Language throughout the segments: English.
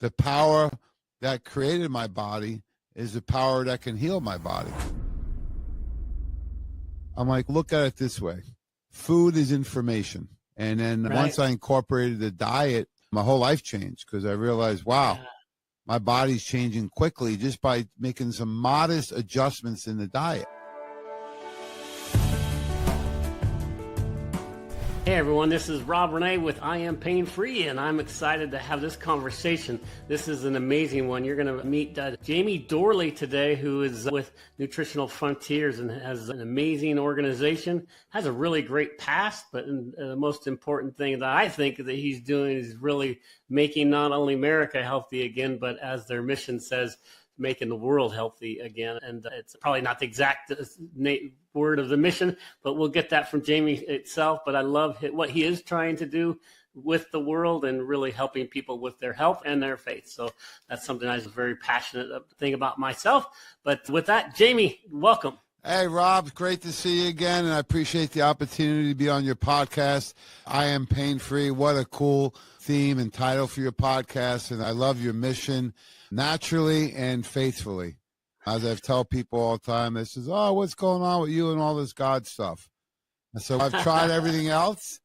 The power that created my body is the power that can heal my body. I'm like, look at it this way. Food is information. And then once I incorporated the diet, my whole life changed because I realized, wow, my body's changing quickly just by making some modest adjustments in the diet. Hey everyone, this is Rob Renee with I Am Pain Free, and I'm excited to have this conversation. This is an amazing one. You're going to meet Jamie Dorley today, who is with Nutritional Frontiers and has an amazing organization, has a really great past, but the most important thing that I think that he's doing is really making not only America healthy again, but as their mission says, making the world healthy again. And it's probably not the exact word of the mission, but we'll get that from Jamie itself. But I love what he is trying to do with the world and really helping people with their health and their faith. So that's something I was very passionate about myself. But with that, Jamie, welcome. Hey, Rob, great to see you again, and I appreciate the opportunity to be on your podcast. I Am Pain Free. What a cool theme and title for your podcast, and I love your mission, naturally and faithfully. As I've told people all the time, they says, oh, what's going on with you and all this God stuff? And so I've tried everything else,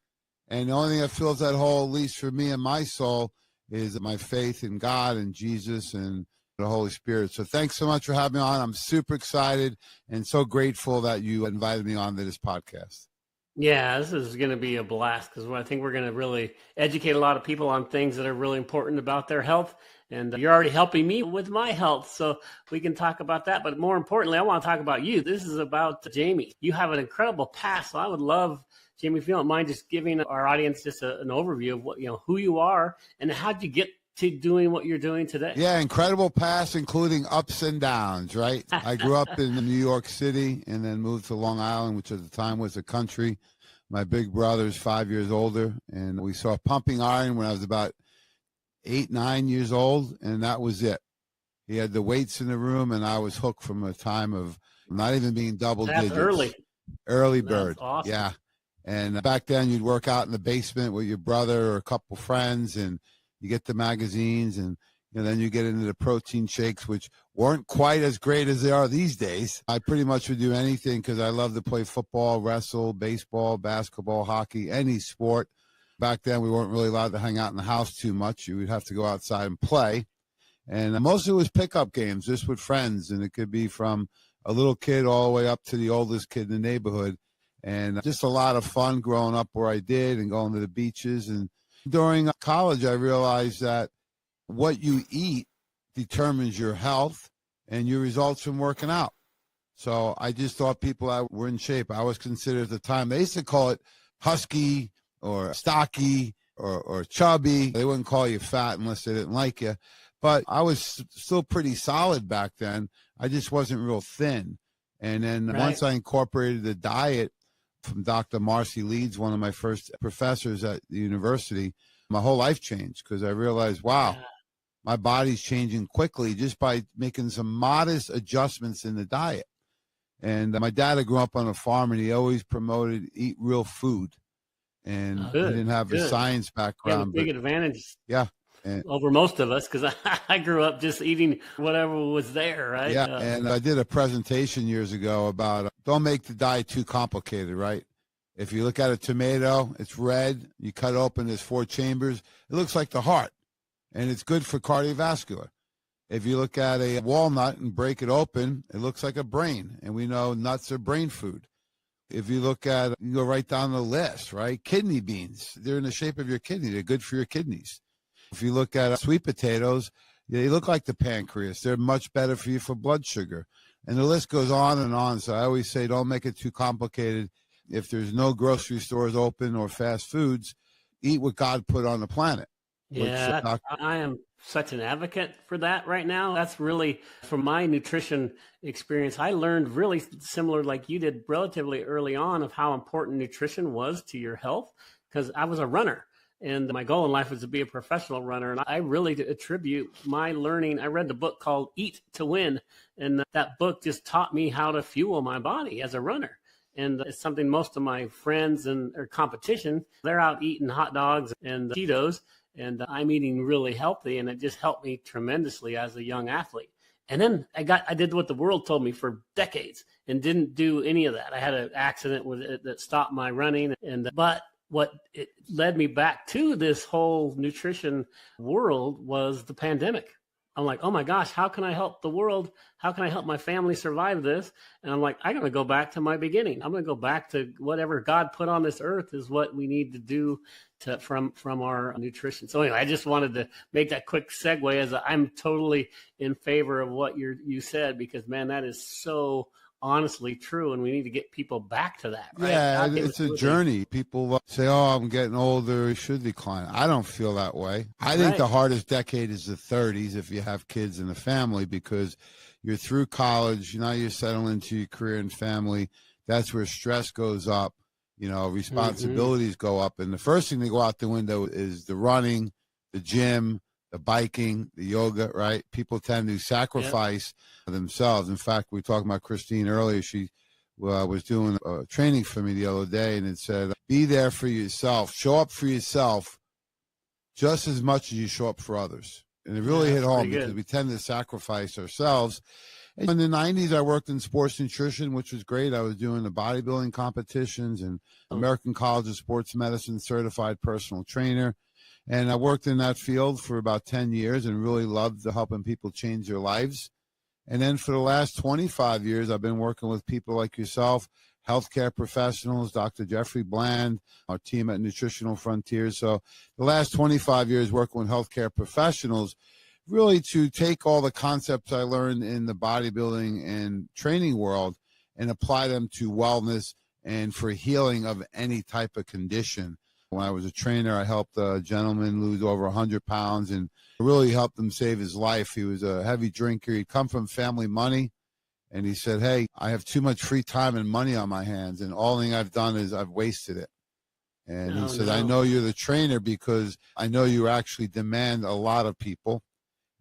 and the only thing that fills that hole, at least for me and my soul, is my faith in God and Jesus and the Holy Spirit. So thanks so much for having me on. I'm super excited and so grateful that you invited me on to this podcast. Yeah, this is going to be a blast because I think we're going to really educate a lot of people on things that are really important about their health. And you're already helping me with my health, so we can talk about that. But more importantly, I want to talk about you. This is about Jamie. You have an incredible past. So I would love, Jamie, if you don't mind, just giving our audience just an overview of what who you are and how'd you get to doing what you're doing today. Yeah, incredible past, including ups and downs, right? I grew up in New York City and then moved to Long Island, which at the time was a country. My big brother's 5 years older, and we saw Pumping Iron when I was about 8, 9 years old, and that was it. He had the weights in the room, and I was hooked from a time of not even being double digits. Early bird. That's awesome. Yeah. And back then you'd work out in the basement with your brother or a couple friends, and you get the magazines, and then you get into the protein shakes, which weren't quite as great as they are these days. I pretty much would do anything because I love to play football, wrestle, baseball, basketball, hockey, any sport. Back then, we weren't really allowed to hang out in the house too much. You would have to go outside and play. And most of it was pickup games, just with friends. And it could be from a little kid all the way up to the oldest kid in the neighborhood. And just a lot of fun growing up where I did and going to the beaches. And during college, I realized that what you eat determines your health and your results from working out. So I just thought people that were in shape, I was considered at the time, they used to call it husky or stocky or chubby. They wouldn't call you fat unless they didn't like you. But I was still pretty solid back then. I just wasn't real thin. And then once I incorporated the diet from Dr. Marcy Leeds, one of my first professors at the university, my whole life changed because I realized, wow, my body's changing quickly just by making some modest adjustments in the diet. And my dad had grown up on a farm, and he always promoted eat real food. And he didn't have a science background. Big advantage. Yeah. Over most of us, because I grew up just eating whatever was there, right? Yeah, and I did a presentation years ago about don't make the diet too complicated, right? If you look at a tomato, it's red. You cut it open, there's 4 chambers. It looks like the heart, and it's good for cardiovascular. If you look at a walnut and break it open, it looks like a brain, and we know nuts are brain food. If you look at, you go right down the list, right? Kidney beans, they're in the shape of your kidney. They're good for your kidneys. If you look at sweet potatoes, they look like the pancreas. They're much better for you for blood sugar. And the list goes on and on. So I always say, don't make it too complicated. If there's no grocery stores open or fast foods, eat what God put on the planet. Yeah, I am such an advocate for that right now. That's really, from my nutrition experience, I learned really similar like you did relatively early on of how important nutrition was to your health because I was a runner. And my goal in life was to be a professional runner. And I really attribute my learning. I read the book called Eat to Win. And that book just taught me how to fuel my body as a runner. And it's something most of my friends and or competition, they're out eating hot dogs and Cheetos. and I'm eating really healthy, and it just helped me tremendously as a young athlete. And then I did what the world told me for decades and didn't do any of that. I had an accident with it that stopped my running, but what it led me back to this whole nutrition world was the pandemic. I'm like, oh my gosh, how can I help the world? How can I help my family survive this? And I'm like, I'm going to go back to my beginning. I'm going to go back to whatever God put on this earth is what we need to do from our nutrition. So anyway, I just wanted to make that quick segue, as I'm totally in favor of what you said, because man, that is so honestly true, and we need to get people back to that, right? Yeah, it's a journey. People say, oh, I'm getting older, it should decline. I don't feel that way. I think the hardest decade is the 30s if you have kids and a family, because you're through college, now you settle into your career and family. That's where stress goes up, responsibilities go up. And the first thing to go out the window is the running, the gym, the biking, the yoga, right? People tend to sacrifice themselves. In fact, we were talking about Christine earlier. She was doing a training for me the other day, and it said, be there for yourself. Show up for yourself just as much as you show up for others. And it really hit home, because we tend to sacrifice ourselves. And in the 90s, I worked in sports nutrition, which was great. I was doing the bodybuilding competitions and American College of Sports Medicine certified personal trainer. And I worked in that field for about 10 years and really loved helping people change their lives. And then for the last 25 years, I've been working with people like yourself, healthcare professionals, Dr. Jeffrey Bland, our team at Nutritional Frontiers. So the last 25 years working with healthcare professionals, really to take all the concepts I learned in the bodybuilding and training world and apply them to wellness and for healing of any type of condition. When I was a trainer, I helped a gentleman lose over 100 pounds and really helped him save his life. He was a heavy drinker. He'd come from family money, and he said, hey, I have too much free time and money on my hands, and all thing I've done is I've wasted it. And he said, I know you're the trainer because I know you actually demand a lot of people.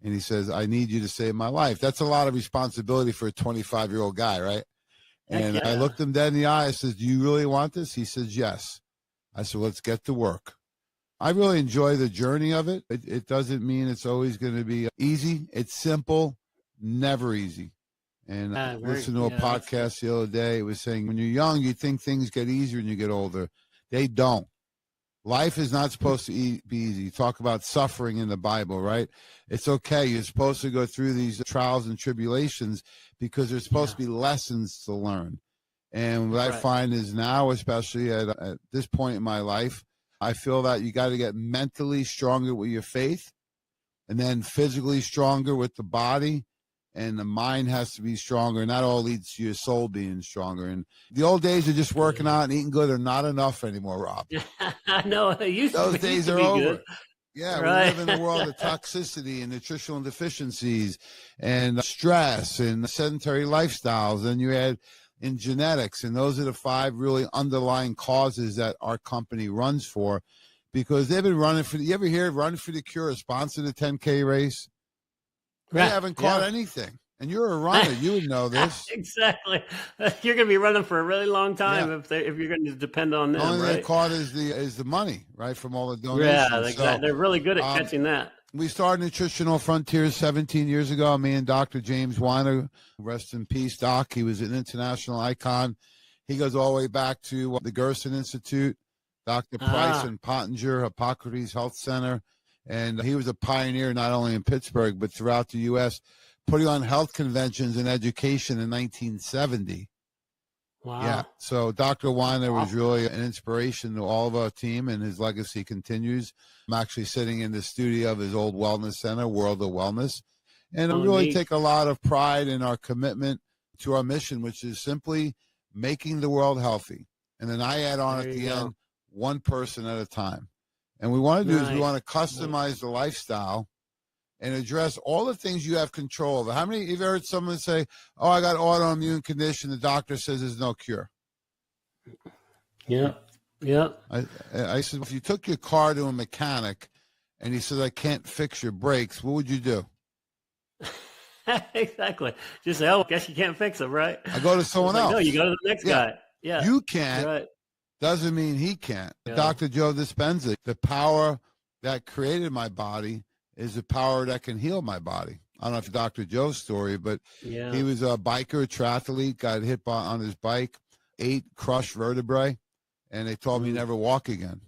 And he says, I need you to save my life. That's a lot of responsibility for a 25-year-old guy, right? And I looked him dead in the eye. I said, do you really want this? He says, yes. I said, let's get to work. I really enjoy the journey of it. It doesn't mean it's always going to be easy. It's simple, never easy. And I listened to a podcast the other day. It was saying when you're young, you think things get easier when you get older. They don't. Life is not supposed to be easy. You talk about suffering in the Bible, right? It's okay. You're supposed to go through these trials and tribulations because there's supposed to be lessons to learn. And what I find is now, especially at this point in my life, I feel that you got to get mentally stronger with your faith, and then physically stronger with the body, and the mind has to be stronger. And that all leads to your soul being stronger. And the old days of just working out and eating good are not enough anymore, Rob. I know. Those days are over. Good. Yeah, we live in a world of toxicity and nutritional deficiencies and stress and sedentary lifestyles. And you add in genetics, and those are the 5 really underlying causes that our company runs for, because they've been running for you ever hear Run for the Cure sponsor the 10K race? They haven't caught anything, and you're a runner, you would know this. Exactly. You're going to be running for a really long time if you're going to depend on them. The only thing they caught is the money, right, from all the donations. Yeah, exactly. So, they're really good at catching that. We started Nutritional Frontiers 17 years ago. Me and Dr. James Weiner, rest in peace, Doc. He was an international icon. He goes all the way back to the Gerson Institute, Dr. Price and Pottinger, Hippocrates Health Center. And he was a pioneer not only in Pittsburgh, but throughout the U.S., putting on health conventions and education in 1970. Wow. Yeah. So Dr. Weiner was really an inspiration to all of our team, and his legacy continues. I'm actually sitting in the studio of his old wellness center, World of Wellness. And I really take a lot of pride in our commitment to our mission, which is simply making the world healthy. And then I add on at the end, one person at a time. And we want to do is we want to customize the lifestyle and address all the things you have control over. How many, you've heard someone say, oh, I got autoimmune condition, the doctor says there's no cure? Yeah. Yeah. I said, if you took your car to a mechanic and he said, I can't fix your brakes, what would you do? Exactly. Just say, oh, I guess you can't fix them, right? I go to someone else. No, you go to the next guy. Yeah. You can't. Doesn't mean he can't. Dr. Joe Dispenza, the power that created my body is the power that can heal my body. I don't know if Dr. Joe's story, but Yeah. he was a biker, a triathlete, got hit on his bike, 8 crushed vertebrae, and they told me never walk again.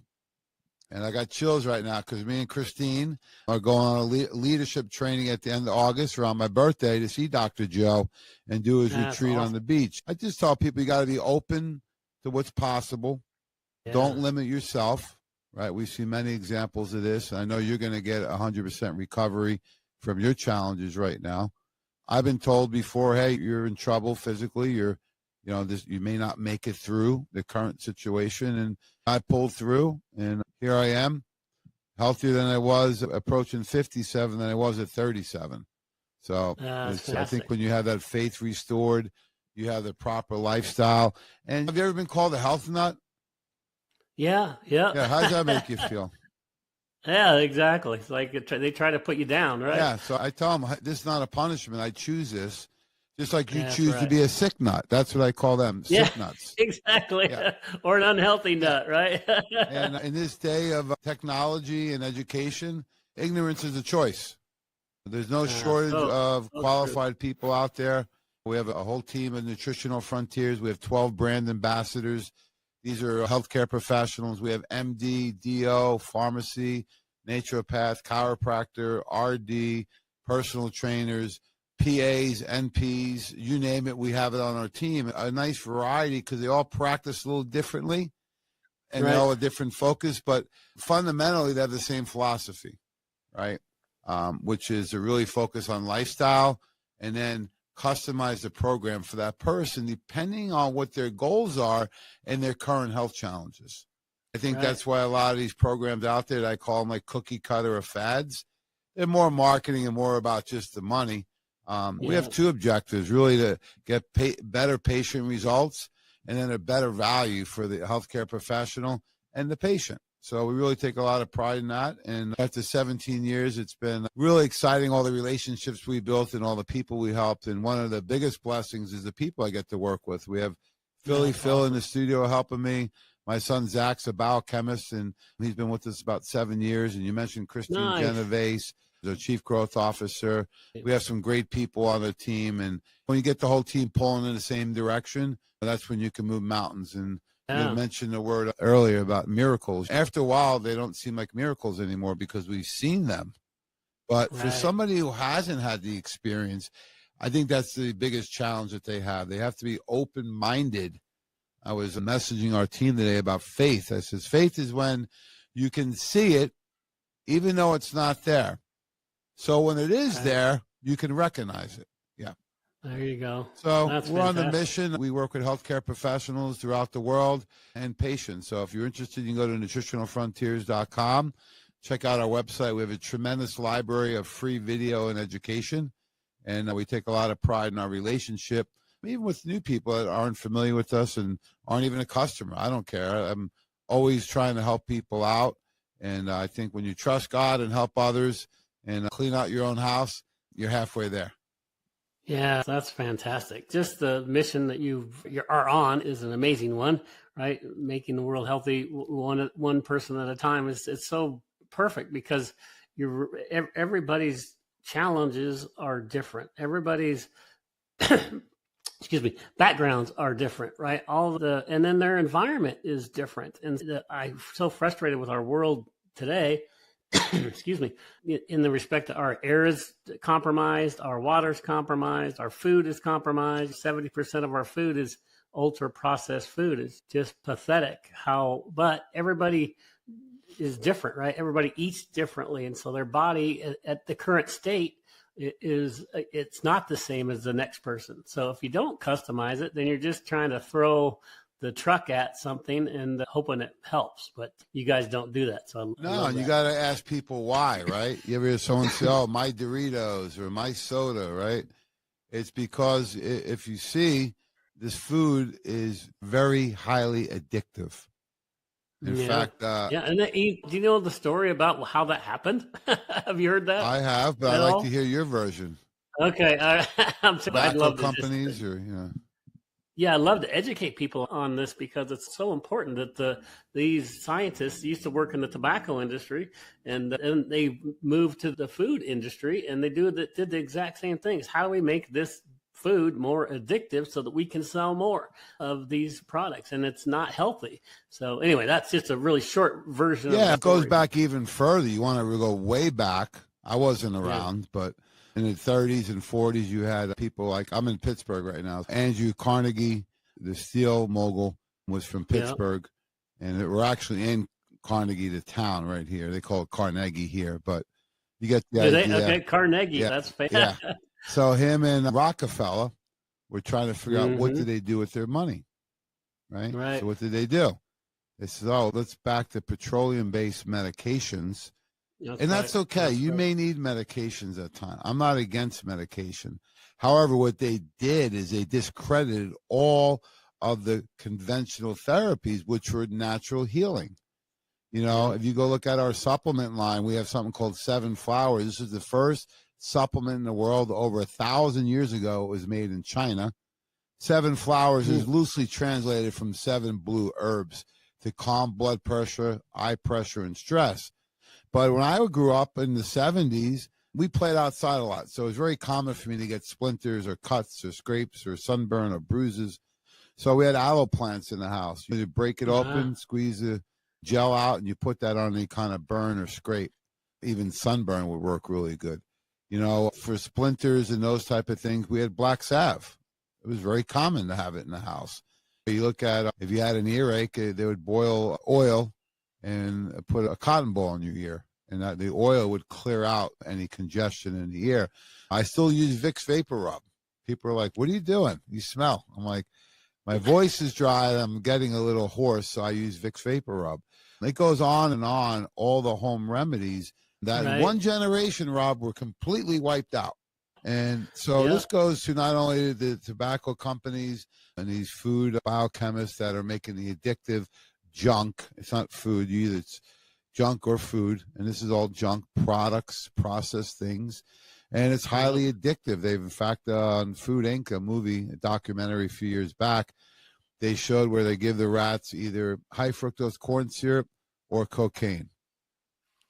And I got chills right now because me and Christine are going on a leadership training at the end of August around my birthday to see Dr. Joe and do his retreat on the beach. I just tell people you got to be open to what's possible. Yeah. Don't limit yourself, right? We see many examples of this. I know you're going to get 100% recovery from your challenges right now. I've been told before, hey, you're in trouble physically. You may not make it through the current situation. And I pulled through, and here I am, healthier than I was approaching 57 than I was at 37. So I think when you have that faith restored, you have the proper lifestyle. And have you ever been called a health nut? Yeah. How does that make you feel? Yeah, exactly. It's like they try to put you down, right? Yeah, so I tell them, this is not a punishment. I choose this. Just like you choose to be a sick nut. That's what I call them, sick nuts. Exactly. Yeah. Or an unhealthy nut, right? And in this day of technology and education, ignorance is a choice. There's no shortage of qualified people out there. We have a whole team of Nutritional Frontiers. We have 12 brand ambassadors. These are healthcare professionals. We have MD, DO, pharmacy, naturopath, chiropractor, RD, personal trainers, PAs, NPs, you name it, we have it on our team. A nice variety because they all practice a little differently and they all have a different focus, but fundamentally they have the same philosophy, right? Which is to really focus on lifestyle and then customize the program for that person depending on what their goals are and their current health challenges. I think that's why a lot of these programs out there that I call them like cookie cutter or fads, they're more marketing and more about just the money. We have 2 objectives, really, to get better patient results and then a better value for the healthcare professional and the patient. So we really take a lot of pride in that. And after 17 years, it's been really exciting, all the relationships we built and all the people we helped. And one of the biggest blessings is the people I get to work with. We have Phil in the studio helping me. My son Zach's a biochemist, and he's been with us about 7 years. And you mentioned Christine Genovese, the chief growth officer. We have some great people on the team. And when you get the whole team pulling in the same direction, that's when you can move mountains. And you mentioned the word earlier about miracles. After a while, they don't seem like miracles anymore because we've seen them. But for somebody who hasn't had the experience, I think that's the biggest challenge that they have. They have to be open-minded. I was messaging our team today about faith. I says, faith is when you can see it even though it's not there. So when it is there, you can recognize it. Yeah. There you go. So we're on the mission. We work with healthcare professionals throughout the world and patients. So if you're interested, you can go to nutritionalfrontiers.com. Check out our website. We have a tremendous library of free video and education. And we take a lot of pride in our relationship, even with new people that aren't familiar with us and aren't even a customer. I don't care. I'm always trying to help people out. And I think when you trust God and help others and clean out your own house, you're halfway there. Yeah, that's fantastic. Just the mission that you are on is an amazing one, right? Making the world healthy one person at a time it's so perfect because everybody's challenges are different. Everybody's backgrounds are different, right? And then their environment is different. And I'm so frustrated with our world today. Excuse me, in the respect that our air is compromised, our water's compromised, our food is compromised. 70% of our food is ultra processed food. It's just pathetic but everybody is different, right? Everybody eats differently. And so their body at the current state it's not the same as the next person. So if you don't customize it, then you're just trying to throw the truck at something and hoping it helps, but you guys don't do that. So you got to ask people why, right? You ever hear someone say, "Oh, my Doritos" or "my soda," right? It's because if you see, this food is very highly addictive. In fact, and do you know the story about how that happened? Have you heard that? I have, but I'd like to hear your version. Okay, I'd love tobacco companies, or Yeah, I love to educate people on this because it's so important that these scientists used to work in the tobacco industry and they moved to the food industry and they did the exact same things. How do we make this food more addictive so that we can sell more of these products? And it's not healthy. So anyway, that's just a really short version of the It goes story. back even further. You want to go way back. I wasn't around, but in the 30s and 40s, you had people like, I'm in Pittsburgh right now. Andrew Carnegie, the steel mogul, was from Pittsburgh. And we're actually in Carnegie, the town right here. They call it Carnegie here, but you get the idea. Okay, Carnegie, that's fantastic. Yeah. So him and Rockefeller were trying to figure out what did they do with their money, right? So what did they do? They said, oh, let's back to petroleum-based medications. That's okay. You may need medications at times. I'm not against medication. However, what they did is they discredited all of the conventional therapies, which were natural healing. You know, if you go look at our supplement line, we have something called 7 Flowers. This is the first supplement in the world. Over 1,000 years ago, it was made in China. 7 Flowers is loosely translated from 7 blue herbs to calm blood pressure, eye pressure, and stress. But when I grew up in the 70s, we played outside a lot. So it was very common for me to get splinters or cuts or scrapes or sunburn or bruises. So we had aloe plants in the house. You break it open, squeeze the gel out, and you put that on any kind of burn or scrape. Even sunburn would work really good. You know, for splinters and those type of things, we had black salve. It was very common to have it in the house. You look at, if you had an earache, they would boil oil and put a cotton ball in your ear, and that the oil would clear out any congestion in the ear. I still use Vicks Vapor Rub. People are like, what are you doing? You smell. I'm like, my voice is dry. I'm getting a little hoarse, so I use Vicks Vapor Rub. It goes on and on, all the home remedies that in one generation, Rob, were completely wiped out. And so this goes to not only the tobacco companies and these food biochemists that are making the addictive junk. It's not food either. It's junk or food. And this is all junk products, processed things. And it's highly addictive. They've, in fact, on Food Inc., a documentary a few years back, they showed where they give the rats either high fructose corn syrup or cocaine,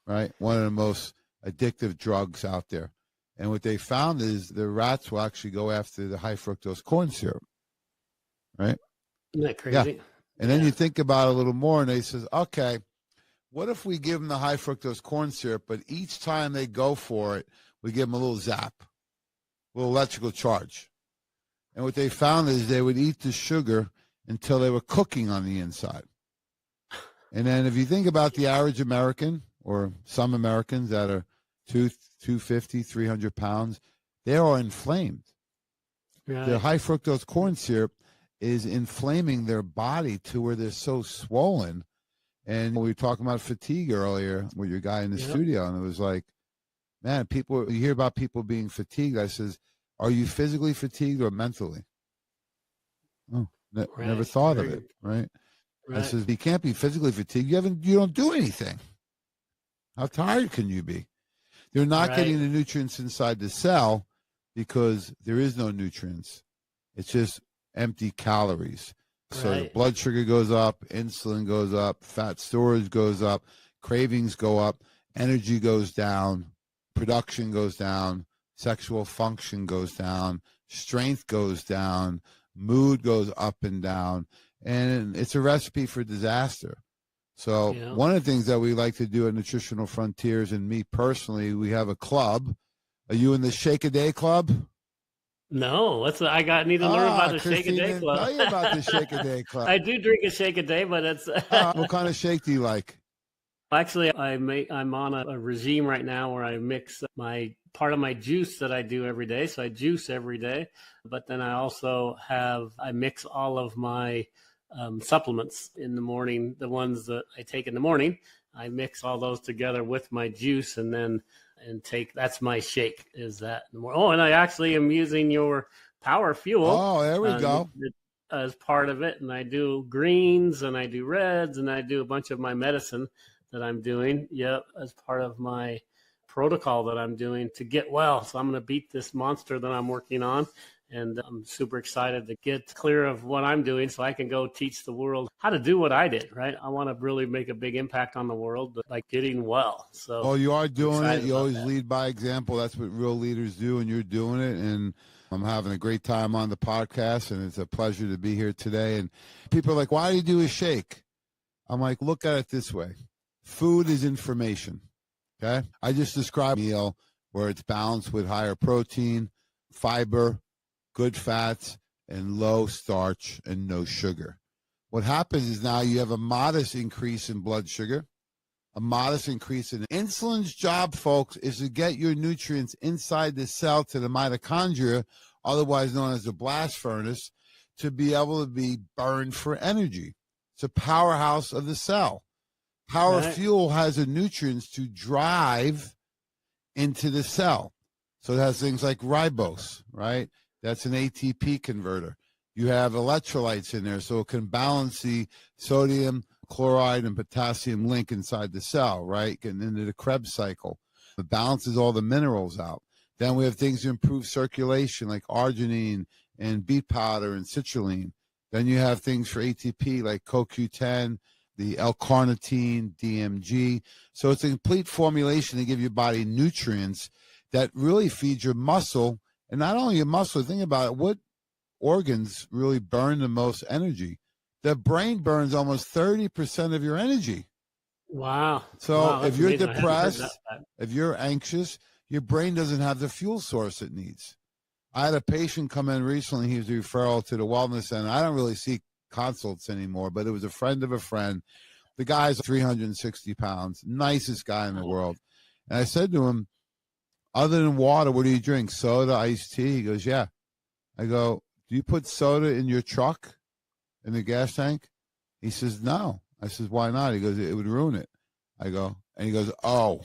right? One of the most addictive drugs out there. And what they found is the rats will actually go after the high fructose corn syrup, right? Isn't that crazy? Yeah. And then you think about it a little more, and they says, okay, what if we give them the high fructose corn syrup, but each time they go for it, we give them a little zap, a little electrical charge. And what they found is they would eat the sugar until they were cooking on the inside. And then if you think about the average American, or some Americans that are 250, 300 pounds, they are inflamed. The high fructose corn syrup is inflaming their body to where they're so swollen. And we were talking about fatigue earlier with your guy in the studio, and it was like, man, you hear about people being fatigued. I says, are you physically fatigued or mentally? Oh, never thought of it, right? I says, you can't be physically fatigued. You don't do anything. How tired can you be? They're not getting the nutrients inside the cell because there is no nutrients. It's just empty calories. So the blood sugar goes up, insulin goes up, fat storage goes up, cravings go up, energy goes down, production goes down, sexual function goes down, strength goes down, mood goes up and down, and it's a recipe for disaster. So one of the things that we like to do at Nutritional Frontiers, and me personally, we have a club. Are you in the Shake a Day Club? No, need to learn about the Shake a Day Club. Tell you about the Shake a Day Club. I do drink a shake a day, but it's what kind of shake do you like? Actually, I'm on a regime right now where I mix part of my juice that I do every day. So I juice every day, but then I mix all of my supplements in the morning, the ones that I take in the morning. I mix all those together with my juice and that's my shake, is that in the morning. Oh, and I actually am using your Power Fuel. Oh, there we go. As part of it. And I do greens and I do reds and I do a bunch of my medicine that I'm doing. As part of my protocol that I'm doing to get well. So I'm going to beat this monster that I'm working on. And I'm super excited to get clear of what I'm doing so I can go teach the world how to do what I did, right? I want to really make a big impact on the world, but like getting well. So Well, you are doing it. You always that. lead by example. That's what real leaders do, and you're doing it. And I'm having a great time on the podcast, and it's a pleasure to be here today. And people are like, why do you do a shake? I'm like, look at it this way. Food is information, okay? I just described a meal where it's balanced with higher protein, fiber, good fats, and low starch and no sugar. What happens is now you have a modest increase in blood sugar, a modest increase in insulin's job, folks, is to get your nutrients inside the cell to the mitochondria, otherwise known as the blast furnace, to be able to be burned for energy. It's a powerhouse of the cell. Power fuel has the nutrients to drive into the cell. So it has things like ribose, right? That's an ATP converter. You have electrolytes in there, so it can balance the sodium, chloride, and potassium link inside the cell, right? Getting into the Krebs cycle. It balances all the minerals out. Then we have things to improve circulation, like arginine and beet powder and citrulline. Then you have things for ATP, like CoQ10, the L-carnitine, DMG. So it's a complete formulation to give your body nutrients that really feed your muscle. And not only your muscle, think about it, what organs really burn the most energy? The brain burns almost 30% of your energy. Wow. So wow, if you're amazing. depressed, if you're anxious, your brain doesn't have the fuel source it needs. I had a patient come in recently. He was a referral to the wellness center. I don't really see consults anymore, but it was a friend of a friend. The guy's 360 pounds, nicest guy in the world. And I said to him, other than water, what do you drink? Soda, iced tea? He goes, yeah. I go, do you put soda in your truck, in the gas tank? He says, no. I says, why not? He goes, it would ruin it. I go, and he goes, oh,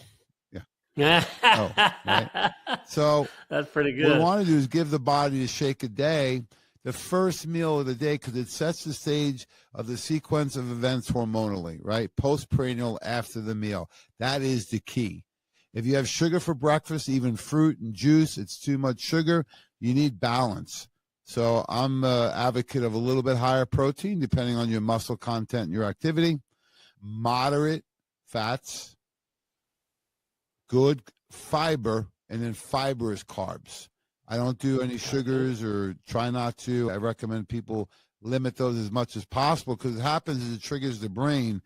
yeah. Oh, right? So that's pretty good. What we want to do is give the body a shake a day, the first meal of the day, because it sets the stage of the sequence of events hormonally, right? Postprandial, after the meal. That is the key. If you have sugar for breakfast, even fruit and juice, it's too much sugar. You need balance. So I'm an advocate of a little bit higher protein, depending on your muscle content and your activity. Moderate fats, good fiber, and then fibrous carbs. I don't do any sugars or try not to. I recommend people limit those as much as possible, because what happens is it triggers the brain.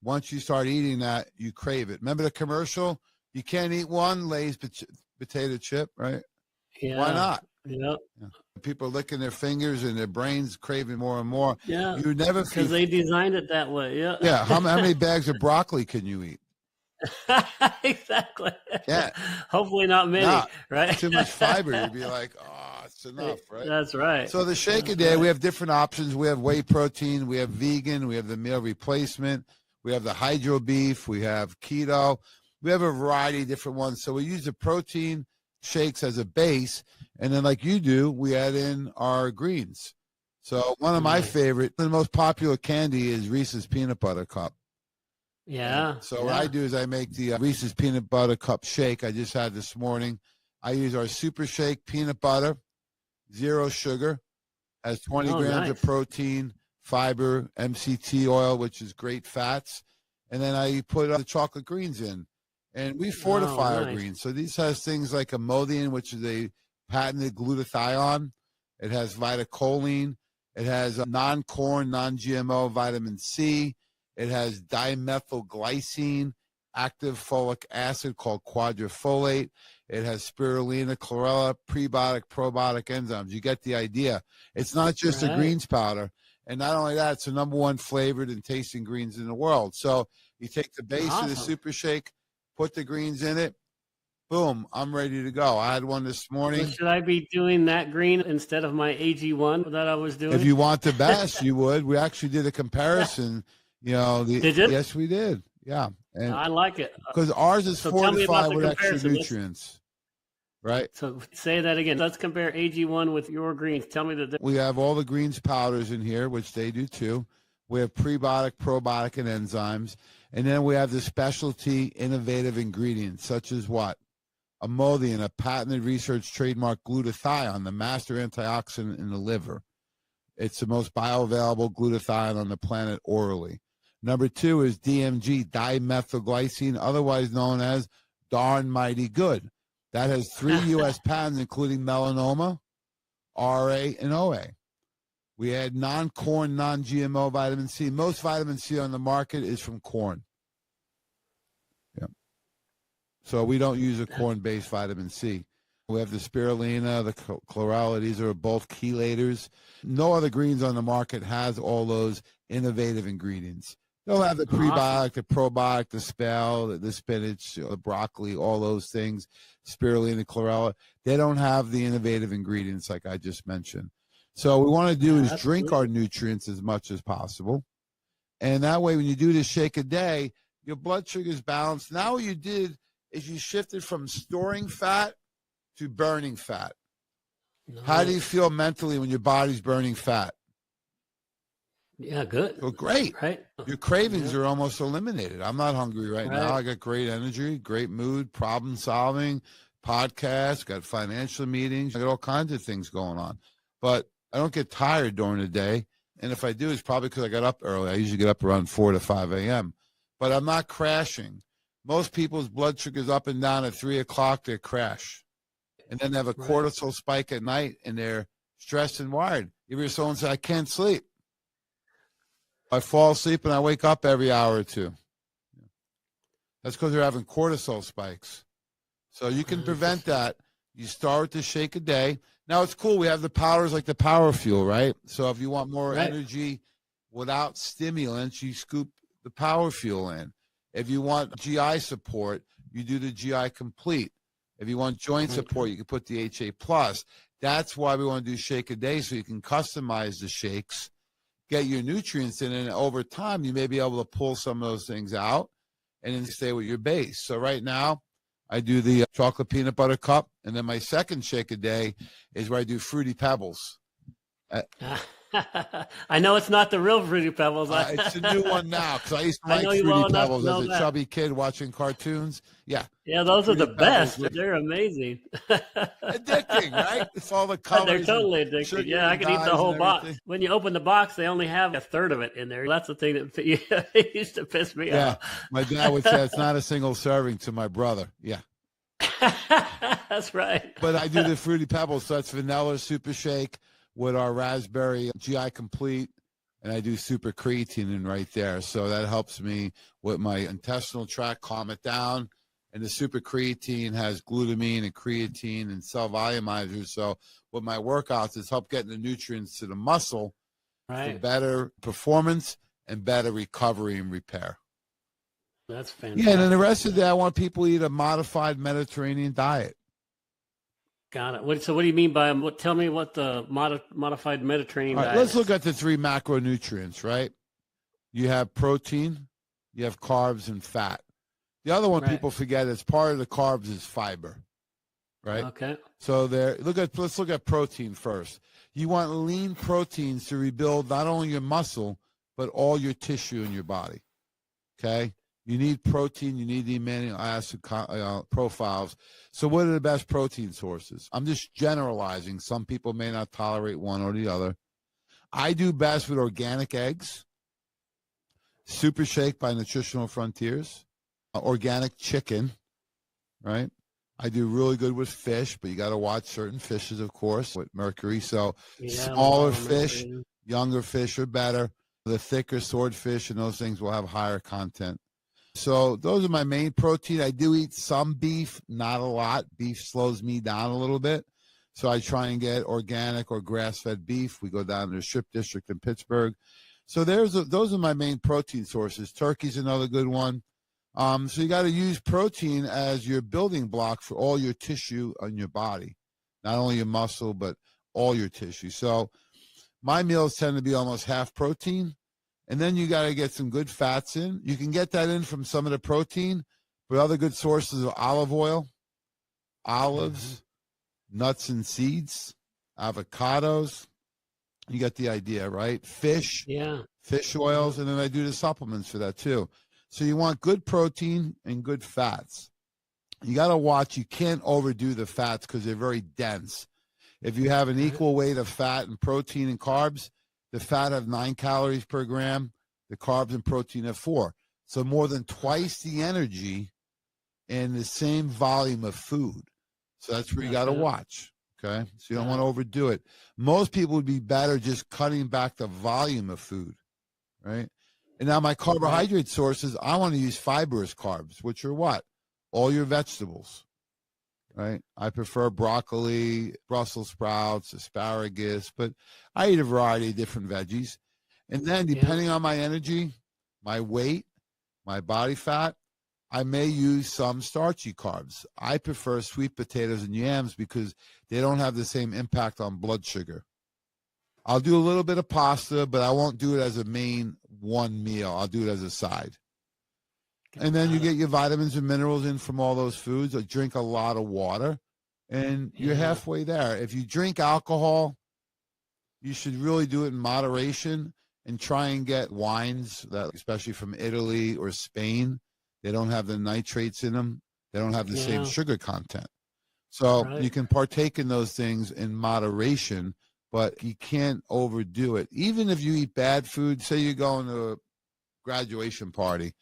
Once you start eating that, you crave it. Remember the commercial? You can't eat one Lay's potato chip, right? Yeah. Why not? Yep. Yeah. People are licking their fingers and their brains craving more and more. Yeah. You never, because they designed it that way. Yeah. Yeah. How many bags of broccoli can you eat? Exactly. Yeah. Hopefully not many, right? Too much fiber. You'd be like, oh, it's enough, right? That's right. So the shake a day, we have different options. We have whey protein, we have vegan, we have the meal replacement, we have the hydro beef, we have keto. We have a variety of different ones. So we use the protein shakes as a base, and then like you do, we add in our greens. So one of my favorite, the most popular candy is Reese's Peanut Butter Cup. Yeah. So what I do is I make the Reese's Peanut Butter Cup shake I just had this morning. I use our Super Shake peanut butter, 0 sugar, has 20 grams of protein, fiber, MCT oil, which is great fats. And then I put the chocolate greens in. And we fortify our greens. So these has things like amodium, which is a patented glutathione. It has vitacholine. It has non-corn, non-GMO vitamin C. It has dimethylglycine, active folic acid called quadrifolate. It has spirulina, chlorella, prebiotic, probiotic enzymes. You get the idea. It's not just a greens powder. And not only that, it's the #1 flavored and tasting greens in the world. So you take the base of the Super Shake, put the greens in it, boom, I'm ready to go. I had one this morning. So should I be doing that green instead of my AG1 that I was doing? If you want the best, you would. We actually did a comparison. You know, did you? Yes, we did. Yeah. And I like it. Because ours is fortified with extra nutrients. Right? So say that again. Let's compare AG1 with your greens. Tell me the difference. We have all the greens powders in here, which they do too. We have prebiotic, probiotic, and enzymes. And then we have the specialty innovative ingredients, such as what? Imodium, a patented research trademark glutathione, the master antioxidant in the liver. It's the most bioavailable glutathione on the planet orally. Number 2 is DMG, dimethylglycine, otherwise known as darn mighty good. That has 3 U.S. patents, including melanoma, RA, and OA. We add non-corn, non-GMO vitamin C. Most vitamin C on the market is from corn. Yeah. So we don't use a corn-based vitamin C. We have the spirulina, the chlorella. These are both chelators. No other greens on the market has all those innovative ingredients. They'll have the prebiotic, the probiotic, the spell, the spinach, the broccoli, all those things, spirulina, chlorella. They don't have the innovative ingredients like I just mentioned. So what we want to do is drink our nutrients as much as possible. And that way, when you do this shake a day, your blood sugar is balanced. Now what you did is you shifted from storing fat to burning fat. Nice. How do you feel mentally when your body's burning fat? Yeah, good. Well, great. Right. Your cravings are almost eliminated. I'm not hungry right now. I got great energy, great mood, problem solving, podcasts, got financial meetings. I got all kinds of things going on. But I don't get tired during the day. And if I do, it's probably because I got up early. I usually get up around 4 to 5 a.m. But I'm not crashing. Most people's blood sugar's up and down at 3 o'clock, they crash. And then they have a cortisol spike at night, and they're stressed and wired. You hear someone say, I can't sleep. I fall asleep and I wake up every hour or two. That's because they're having cortisol spikes. So you can prevent that. You start with the shake a day. Now it's cool. We have the powders like the Power Fuel, right? So if you want more energy without stimulants, you scoop the Power Fuel in. If you want GI support, you do the GI Complete. If you want joint support, you can put the HA Plus. That's why we want to do shake a day, so you can customize the shakes, get your nutrients in, and over time you may be able to pull some of those things out and then stay with your base. So right now I do the chocolate peanut butter cup, and then my second shake a day is where I do Fruity Pebbles. I know it's not the real Fruity Pebbles. It's a new one now, because I used to like Fruity Pebbles as a chubby kid watching cartoons. Yeah, those are the best. They're amazing. Addicting, right? It's all the colors. They're totally addicting. Yeah, I can eat the whole box. When you open the box, they only have a third of it in there. That's the thing that used to piss me off. Yeah, my dad would say it's not a single serving to my brother. Yeah. That's right. But I do the Fruity Pebbles, so that's vanilla super shake with our raspberry GI Complete, and I do super creatine in right there. So that helps me with my intestinal tract, calm it down. And the super creatine has glutamine and creatine and cell volumizers. So with my workouts, it's help getting the nutrients to the muscle for better performance and better recovery and repair. That's fantastic. Yeah, and then the rest of the day, I want people to eat a modified Mediterranean diet. Got it. So what do you mean by, tell me what the modified Mediterranean diet let's is. look at the 3 macronutrients, right? You have protein, you have carbs, and fat. The other one people forget is part of the carbs is fiber, right? Okay. So let's look at protein first. You want lean proteins to rebuild not only your muscle, but all your tissue in your body, okay? You need protein. You need the amino acid profiles. So what are the best protein sources? I'm just generalizing. Some people may not tolerate one or the other. I do best with organic eggs, Super Shake by Nutritional Frontiers, organic chicken, right? I do really good with fish, but you got to watch certain fishes, of course, with mercury. So smaller fish, younger fish are better. The thicker swordfish and those things will have higher content. So those are my main protein. I do eat some beef, not a lot. Beef slows me down a little bit. So I try and get organic or grass-fed beef. We go down to the Strip District in Pittsburgh. So those are my main protein sources. Turkey's another good one. So you got to use protein as your building block for all your tissue on your body, not only your muscle, but all your tissue. So my meals tend to be almost half protein. And then you got to get some good fats in. You can get that in from some of the protein, but other good sources are olive oil, olives, nuts and seeds, avocados. You get the idea, right? Fish, fish oils, and then I do the supplements for that too. So you want good protein and good fats. You got to watch. You can't overdo the fats because they're very dense. If you have an equal weight of fat and protein and carbs, the fat have 9 calories per gram, the carbs and protein have 4. So more than twice the energy in the same volume of food. So that's where you got to watch. Okay. So you don't want to overdo it. Most people would be better just cutting back the volume of food. Right. And now my carbohydrate sources, I want to use fibrous carbs, which are what? All your vegetables. Right. I prefer broccoli, Brussels sprouts, asparagus, but I eat a variety of different veggies. And then depending on my energy, my weight, my body fat, I may use some starchy carbs. I prefer sweet potatoes and yams because they don't have the same impact on blood sugar. I'll do a little bit of pasta, but I won't do it as a main one meal. I'll do it as a side. And then you get your vitamins and minerals in from all those foods. I drink a lot of water, and you're halfway there. If you drink alcohol, you should really do it in moderation and try and get wines, that, especially from Italy or Spain. They don't have the nitrates in them. They don't have the same sugar content. So you can partake in those things in moderation, but you can't overdo it. Even if you eat bad food, say you're going to a graduation party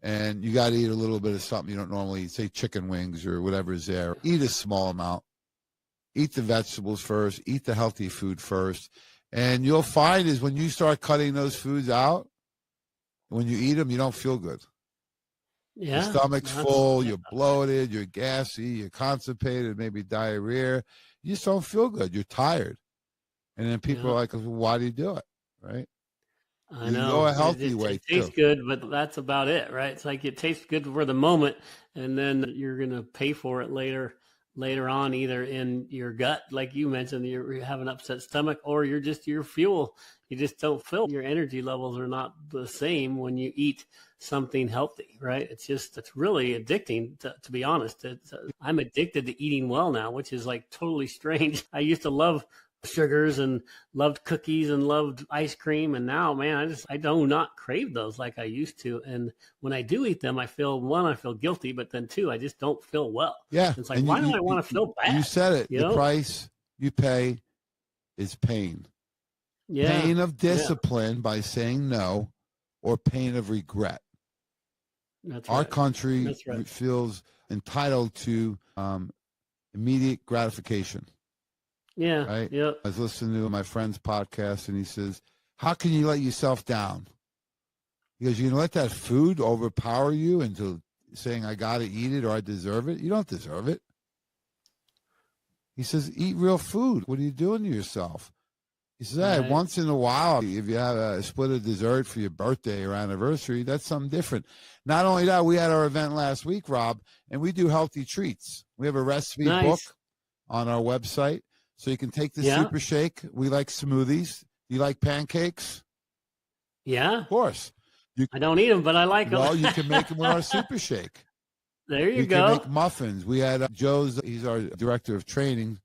and you got to eat a little bit of something you don't normally eat, say chicken wings or whatever is there. Eat a small amount. Eat the vegetables first. Eat the healthy food first. And you'll find is when you start cutting those foods out, when you eat them, you don't feel good. Your stomach's full, you're bloated, you're gassy, you're constipated, maybe diarrhea. You just don't feel good. You're tired. And then people are like, well, why do you do it? Right? I you know. Go a healthy way. It tastes good, but that's about it, right? It's like it tastes good for the moment, and then you're going to pay for it later on, either in your gut, like you mentioned, you have an upset stomach, or you're just your fuel. You just don't feel your energy levels are not the same when you eat something healthy, right? It's really addicting, to be honest. I'm addicted to eating well now, which is like totally strange. I used to love sugars and loved cookies and loved ice cream, and now, man, I do not crave those like I used to. And when I do eat them, I feel guilty, but then two, I just don't feel well. Yeah, it's like, why do I want to feel bad? You said it. The price you pay is pain. Pain of discipline by saying no, or pain of regret. Our country feels entitled to immediate gratification. Yeah. Right. Yeah. I was listening to my friend's podcast, and he says, "How can you let yourself down?" He goes, "You can let that food overpower you into saying I got to eat it or I deserve it. You don't deserve it." He says, "Eat real food. What are you doing to yourself?" He says, "Hey, once in a while, if you have a split of dessert for your birthday or anniversary, that's something different." Not only that, we had our event last week, Rob, and we do healthy treats. We have a recipe book on our website. So you can take the super shake. We like smoothies. Do you like pancakes? Yeah. Of course. I don't eat them, but I like them. Well, you can make them with our super shake. There you go. You can make muffins. We had he's our director of training,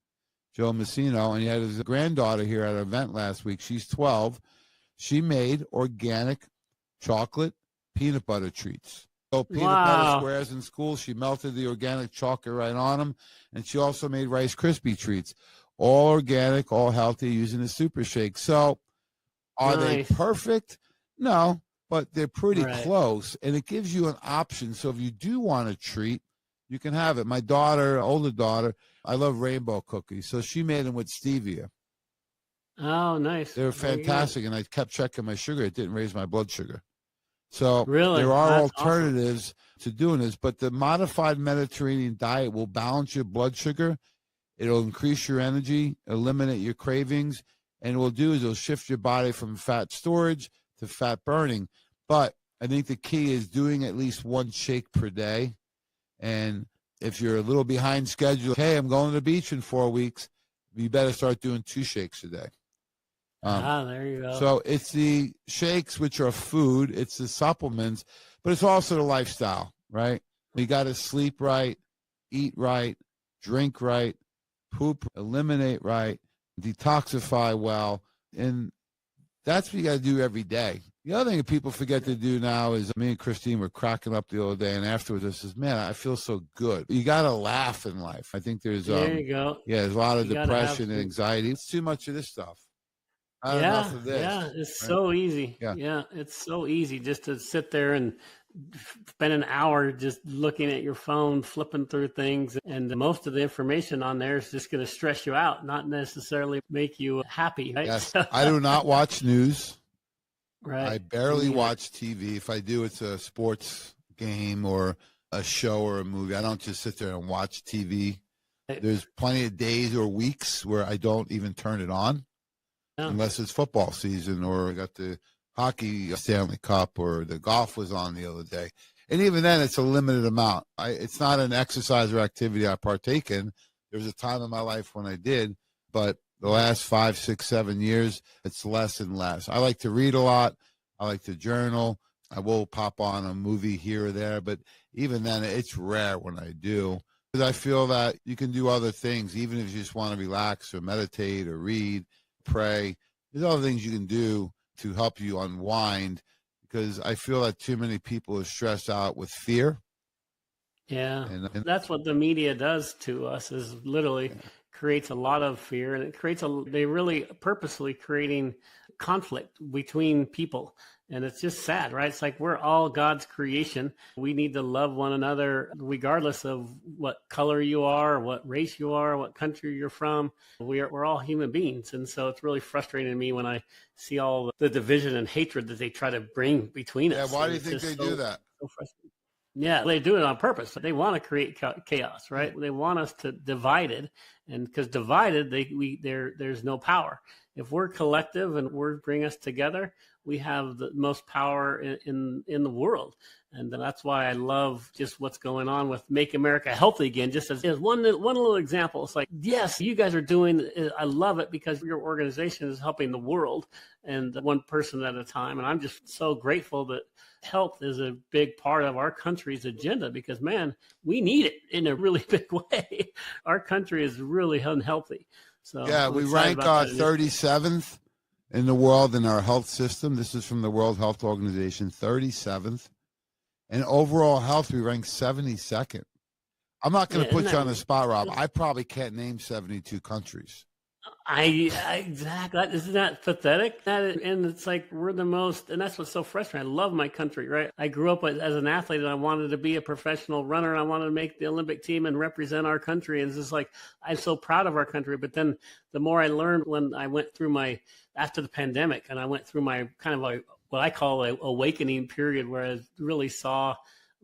Joe Messino, and he had his granddaughter here at an event last week. She's 12. She made organic chocolate peanut butter treats. So peanut butter squares in school. She melted the organic chocolate right on them, and she also made Rice Krispie treats. All organic, all healthy, using the super shake. So are they perfect? No, but they're pretty close, and it gives you an option. So if you do want a treat, you can have it. My daughter, older daughter, I love rainbow cookies, so she made them with stevia. Oh, nice. They're fantastic, and I kept checking my sugar. It didn't raise my blood sugar. So there are alternatives to doing this, but the modified Mediterranean diet will balance your blood sugar. It'll increase your energy, eliminate your cravings, and what it'll do is it'll shift your body from fat storage to fat burning. But I think the key is doing at least one shake per day. And if you're a little behind schedule, hey, I'm going to the beach in 4 weeks, you better start doing 2 shakes a day. There you go. So it's the shakes, which are food, it's the supplements, but it's also the lifestyle, right? You got to sleep right, eat right, drink right, poop, eliminate right, detoxify well. And That's what you got to do every day. The other thing that people forget to do now is, me and Christine were cracking up the other day, and afterwards I says, man, I feel so good. You got to laugh in life. I think there's, There you go. there's a lot of You gotta have depression and anxiety. It's too much of this stuff. Not enough Yeah, of this. yeah, it's Right? so easy. Yeah. Yeah, it's so easy just to sit there and spend an hour just looking at your phone, flipping through things. And most of the information on there is just going to stress you out, not necessarily make you happy. Right? Yes. I do not watch news. Right. I barely watch TV. If I do, it's a sports game or a show or a movie. I don't just sit there and watch TV. There's plenty of days or weeks where I don't even turn it on unless it's football season or I got the hockey Stanley Cup or the golf was on the other day. And even then, it's a limited amount. It's not an exercise or activity I partake in. There was a time in my life when I did, but the last 5, 6, 7 years, it's less and less. I like to read a lot. I like to journal. I will pop on a movie here or there, but even then, it's rare when I do. Because I feel that you can do other things, even if you just want to relax or meditate or read, pray. There's other things you can do to help you unwind, because I feel that too many people are stressed out with fear. Yeah, and that's what the media does to us, is literally creates a lot of fear, and it creates they really purposely creating conflict between people. And it's just sad, right? It's like we're all God's creation. We need to love one another regardless of what color you are, what race you are, what country you're from. We're all human beings. And so it's really frustrating to me when I see all the division and hatred that they try to bring between us. Yeah, why do you think they do that? So frustrating. Yeah, they do it on purpose. They want to create chaos, right? They want us to divided, and because divided, there's no power. If we're collective and we're bring us together, we have the most power in the world. And that's why I love just what's going on with Make America Healthy Again. Just as one little example, it's like, yes, you guys are doing, I love it because your organization is helping the world and one person at a time. And I'm just so grateful that health is a big part of our country's agenda because, man, we need it in a really big way. Our country is really unhealthy. So yeah, we rank 37th in the world in our health system. This is from the World Health Organization, 37th. And overall health, we rank 72nd. I'm not going to put you on the spot, Rob. I probably can't name 72 countries. Exactly. Isn't that pathetic? And it's like we're the most, and that's what's so frustrating. I love my country, right? I grew up as an athlete and I wanted to be a professional runner and I wanted to make the Olympic team and represent our country. And it's just like, I'm so proud of our country. But then the more I learned when I went through after the pandemic and I went through my kind of like what I call an awakening period where I really saw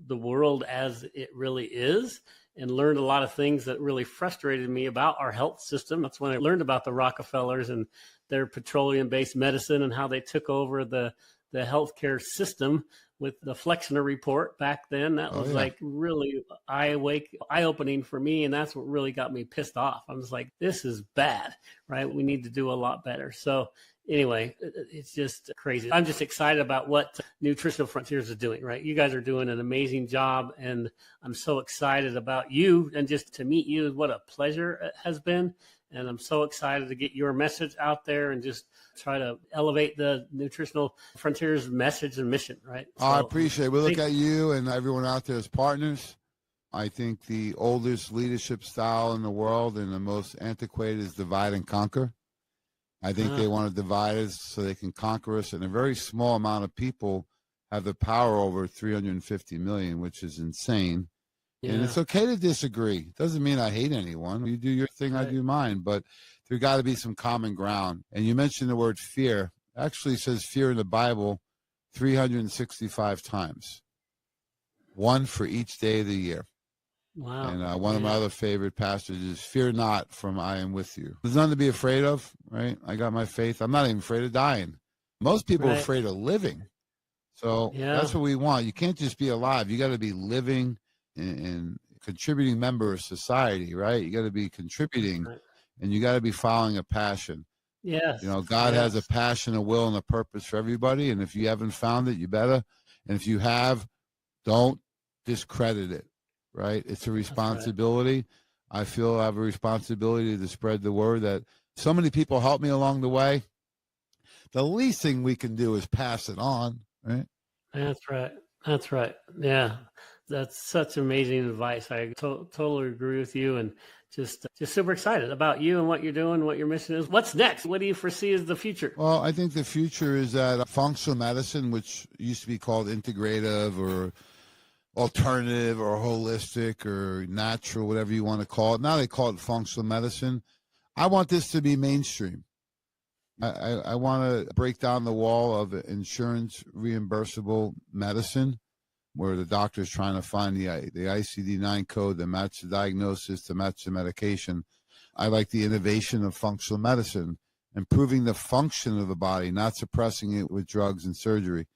the world as it really is, and learned a lot of things that really frustrated me about our health system. That's when I learned about the Rockefellers and their petroleum-based medicine and how they took over the healthcare system with the Flexner report back then. That was like really eye-opening for me, and that's what really got me pissed off. I was like, this is bad, right? We need to do a lot better. So anyway, it's just crazy. I'm just excited about what Nutritional Frontiers is doing, right? You guys are doing an amazing job, and I'm so excited about you. And just to meet you, what a pleasure it has been. And I'm so excited to get your message out there and just try to elevate the Nutritional Frontiers message and mission, right? So, I appreciate it. We look at you and everyone out there as partners. I think the oldest leadership style in the world and the most antiquated is divide and conquer. I think they want to divide us so they can conquer us. And a very small amount of people have the power over 350 million, which is insane. Yeah. And it's okay to disagree. Doesn't mean I hate anyone. You do your thing, I do mine. But there got to be some common ground. And you mentioned the word fear. It actually says fear in the Bible 365 times. One for each day of the year. Wow. And one of my other favorite passages is, fear not, from I am with you. There's nothing to be afraid of, right? I got my faith. I'm not even afraid of dying. Most people are afraid of living. So that's what we want. You can't just be alive. You got to be living and contributing member of society, right? You got to be contributing, and you got to be following a passion. Yes. You know, God has a passion, a will, and a purpose for everybody. And if you haven't found it, you better. And if you have, don't discredit it. Right? It's a responsibility. I feel I have a responsibility to spread the word that so many people helped me along the way. the least thing we can do is pass it on, right? That's right. That's right. Yeah. That's such amazing advice. I totally agree with you, and just super excited about you and what you're doing, what your mission is. What's next? What do you foresee as the future? Well, I think the future is that functional medicine, which used to be called integrative or alternative or holistic or natural, whatever you want to call it. Now they call it functional medicine. I want this to be mainstream. I want to break down the wall of insurance reimbursable medicine, where the doctor is trying to find the ICD-9 code that match the diagnosis to match the medication. I like the innovation of functional medicine, improving the function of the body, not suppressing it with drugs and surgery.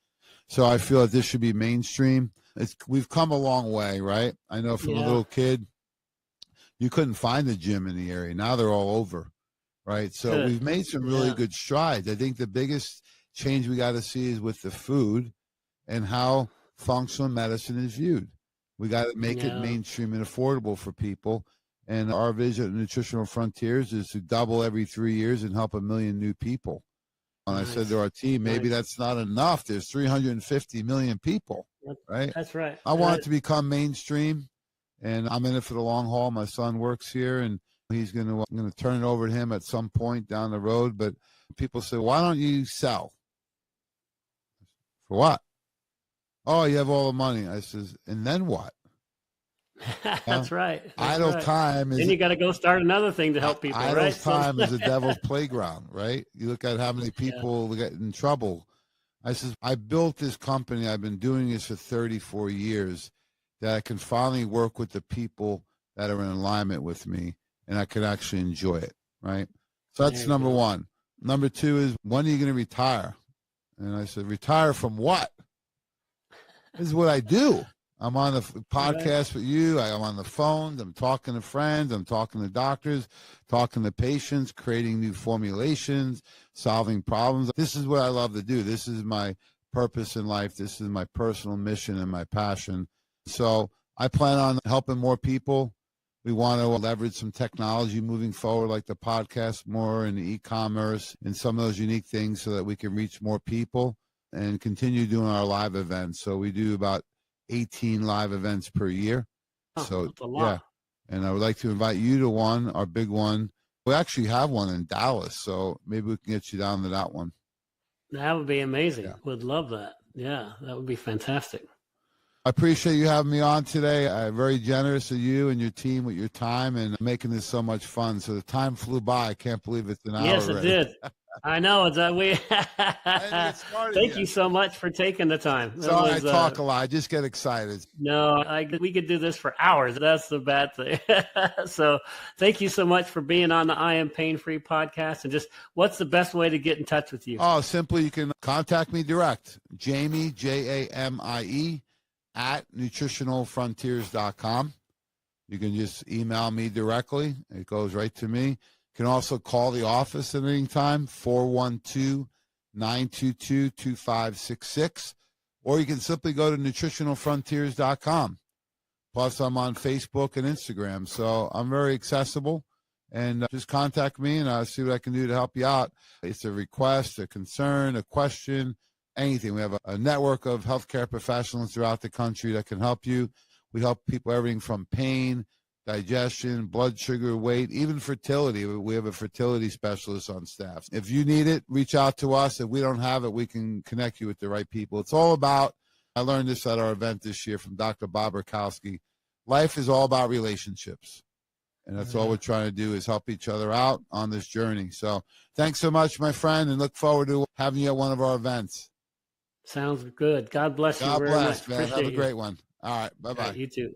So I feel that this should be mainstream. We've come a long way, right? I know from a little kid, you couldn't find a gym in the area. Now they're all over, right? So we've made some really good strides. I think the biggest change we got to see is with the food and how functional medicine is viewed. We got to make it mainstream and affordable for people. And our vision at Nutritional Frontiers is to double every 3 years and help 1 million new people. And I said to our team, maybe that's not enough. There's 350 million people, right? That's right. I want it to become mainstream, and I'm in it for the long haul. My son works here, and I'm going to turn it over to him at some point down the road. But people say, why don't you sell? For what? Oh, you have all the money. I says, and then what? That's right. Idle time is. Then you got to go start another thing to help people. Idle right? time is the devil's playground, right? You look at how many people get in trouble. I says, I built this company. I've been doing this for 34 years. That I can finally work with the people that are in alignment with me, and I can actually enjoy it, right? So that's number one. Number two is, when are you going to retire? And I said, retire from what? This is what I do. I'm on the podcast with you. I'm on the phone. I'm talking to friends. I'm talking to doctors, talking to patients, creating new formulations, solving problems. This is what I love to do. This is my purpose in life. This is my personal mission and my passion. So I plan on helping more people. We want to leverage some technology moving forward, like the podcast more and e-commerce and some of those unique things, so that we can reach more people and continue doing our live events. So we do about 18 live events per year. So that's a lot. And I would like to invite you to one, our big one. We actually have one in Dallas, so maybe we can get you down to that one. That would be amazing. Would love that. Yeah, that would be fantastic. I appreciate you having me on today. I'm very generous of you and your team with your time and making this so much fun. So the time flew by. I can't believe it's an hour. Yes, it did. I know. It's Thank you you so much for taking the time. Sorry, I talk a lot. I just get excited. No, we could do this for hours. That's the bad thing. So thank you so much for being on the I Am Pain Free podcast. And just, what's the best way to get in touch with you? Oh, simply, you can contact me direct. Jamie, Jamie, at nutritionalfrontiers.com. You can just email me directly. It goes right to me. You can also call the office at any time, 412-922-2566. Or you can simply go to nutritionalfrontiers.com. Plus, I'm on Facebook and Instagram. So I'm very accessible. And just contact me, and I'll see what I can do to help you out. It's a request, a concern, a question, anything. We have a network of healthcare professionals throughout the country that can help you. We help people everything from pain, digestion, blood sugar, weight, even fertility. We have a fertility specialist on staff. If you need it, reach out to us. If we don't have it, we can connect you with the right people. It's all about, I learned this at our event this year from Dr. Bob Rakowski, life is all about relationships. And that's all we're trying to do, is help each other out on this journey. So thanks so much, my friend, and look forward to having you at one of our events. Sounds good. God bless you very much. God bless, man. Have a great one. All right. Bye-bye. All right, you too.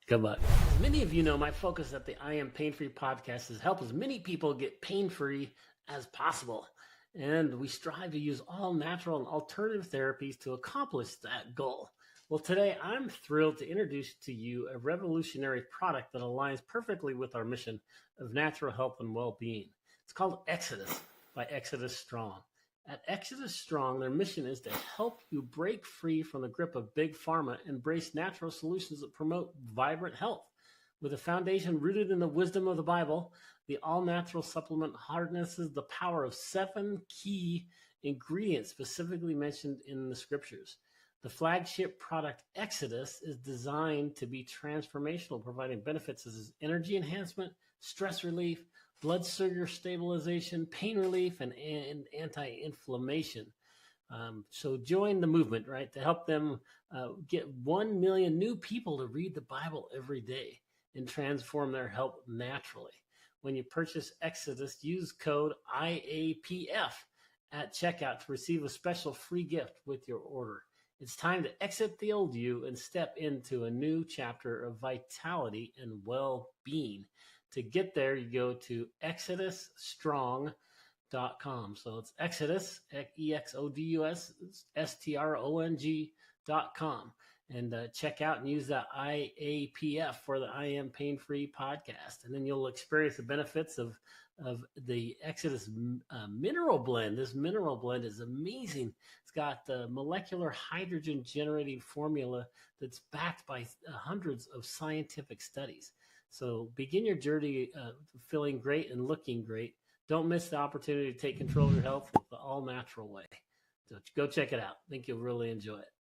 Goodbye. As many of you know, my focus at the I Am Pain Free podcast is help as many people get pain-free as possible. And we strive to use all natural and alternative therapies to accomplish that goal. Well, today I'm thrilled to introduce to you a revolutionary product that aligns perfectly with our mission of natural health and well-being. It's called Exodus by Exodus Strong. At Exodus Strong, their mission is to help you break free from the grip of big pharma and embrace natural solutions that promote vibrant health. With a foundation rooted in the wisdom of the Bible, the all-natural supplement harnesses the power of 7 key ingredients specifically mentioned in the scriptures. The flagship product, Exodus, is designed to be transformational, providing benefits such as energy enhancement, stress relief, blood sugar stabilization, pain relief, and anti-inflammation. So join the movement, right, to help them get 1 million new people to read the Bible every day and transform their health naturally. When you purchase Exodus, use code IAPF at checkout to receive a special free gift with your order. It's time to exit the old you and step into a new chapter of vitality and well-being. To get there, you go to exodusstrong.com. So it's Exodus, EXODUS-STRONG.com. And check out and use that IAPF for the I Am Pain Free podcast. And then you'll experience the benefits of the Exodus mineral blend. This mineral blend is amazing. It's got the molecular hydrogen generating formula that's backed by hundreds of scientific studies. So begin your journey feeling great and looking great. Don't miss the opportunity to take control of your health the all natural way. So go check it out. I think you'll really enjoy it.